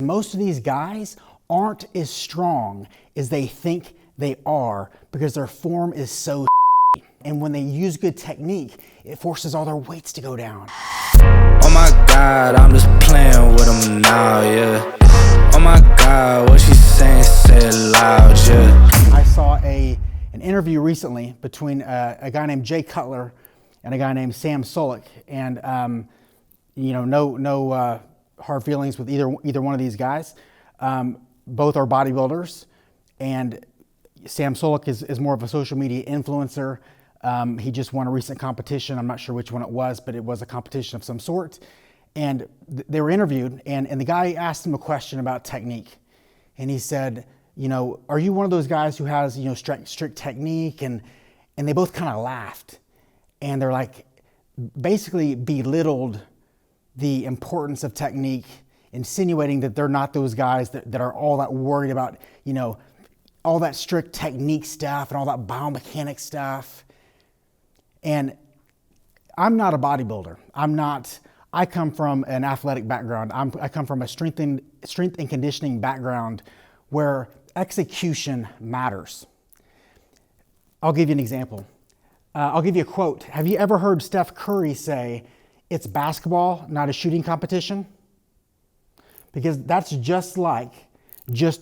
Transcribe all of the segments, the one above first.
Most of these guys aren't as strong as they think they are because their form is so and when they use good technique, it forces all their weights to go down. Oh my God, I'm just playing with them now, yeah. Oh my God, what she's saying, say it loud, yeah. I saw an interview recently between a guy named Cutler and a guy named Sam Sulek, and you know, no hard feelings with either one of these guys. Both are bodybuilders, and Sam Sulek is more of a social media influencer. He just won a recent competition. I'm not sure which one it was, but it was a competition of some sort. And they were interviewed, and the guy asked him a question about technique. And he said, you know, are you one of those guys who has, you know, strict technique? And they both kind of laughed. And they're like, basically belittled the importance of technique, insinuating that they're not those guys that are all that worried about, you know, all that strict technique stuff and all that biomechanics stuff. And I'm not a bodybuilder. I come from an athletic background. I come from a strength and conditioning background where execution matters. I'll give you an example. I'll give you a quote. Have you ever heard Steph Curry say, "It's basketball, not a shooting competition"? Because that's just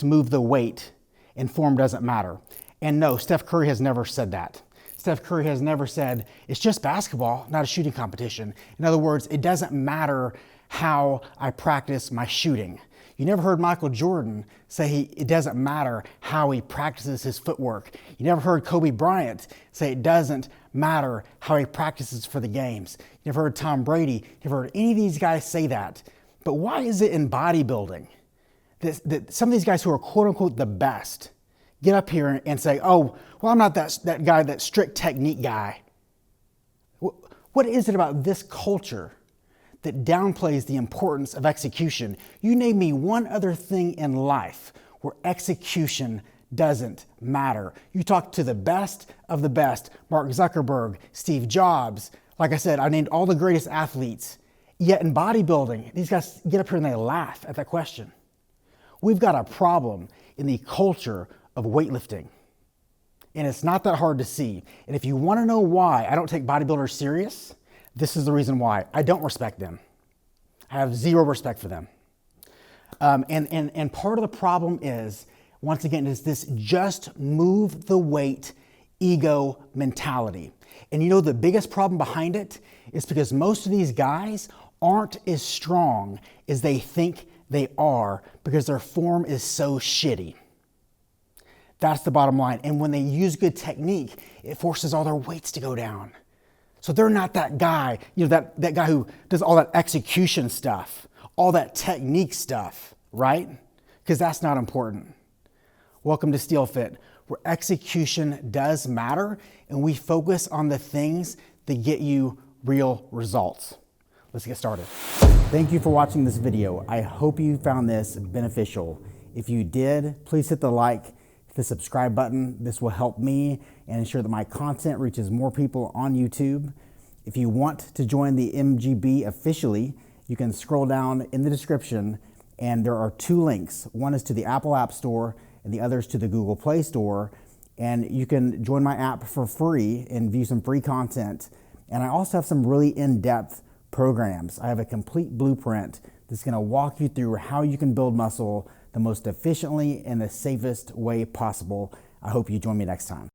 move the weight and form doesn't matter. And no, Steph Curry has never said that. Steph Curry has never said, it's just basketball, not a shooting competition. In other words, it doesn't matter how I practice my shooting. You never heard Michael Jordan say it doesn't matter how he practices his footwork. You never heard Kobe Bryant say it doesn't matter how he practices for the games. You never heard Tom Brady. You never heard any of these guys say that. But why is it in bodybuilding that some of these guys who are quote unquote the best get up here and say, oh, well, I'm not that guy, that strict technique guy? What is it about this culture that downplays the importance of execution? You name me one other thing in life where execution doesn't matter. You talk to the best of the best, Mark Zuckerberg, Steve Jobs. Like I said, I named all the greatest athletes. Yet in bodybuilding, these guys get up here and they laugh at that question. We've got a problem in the culture of weightlifting. And it's not that hard to see. And if you want to know why I don't take bodybuilders serious, this is the reason why. I don't respect them. I have zero respect for them. And part of the problem is, once again, is this just move the weight ego mentality. And you know the biggest problem behind it is because most of these guys aren't as strong as they think they are because their form is so shitty. That's the bottom line. And when they use good technique, it forces all their weights to go down. So they're not that guy, you know, that guy who does all that execution stuff, all that technique stuff, right? Because that's not important. Welcome to STEELEFIT, where execution does matter and we focus on the things that get you real results. Let's get started. Thank you for watching this video. I hope you found this beneficial. If you did, please hit the like, the subscribe button. This will help me and ensure that my content reaches more people on YouTube. If you want to join the MGB officially, you can scroll down in the description and there are two links. One is to the Apple App Store and the other is to the Google Play Store. And you can join my app for free and view some free content. And I also have some really in-depth programs. I have a complete blueprint that's going to walk you through how you can build muscle the most efficiently and the safest way possible. I hope you join me next time.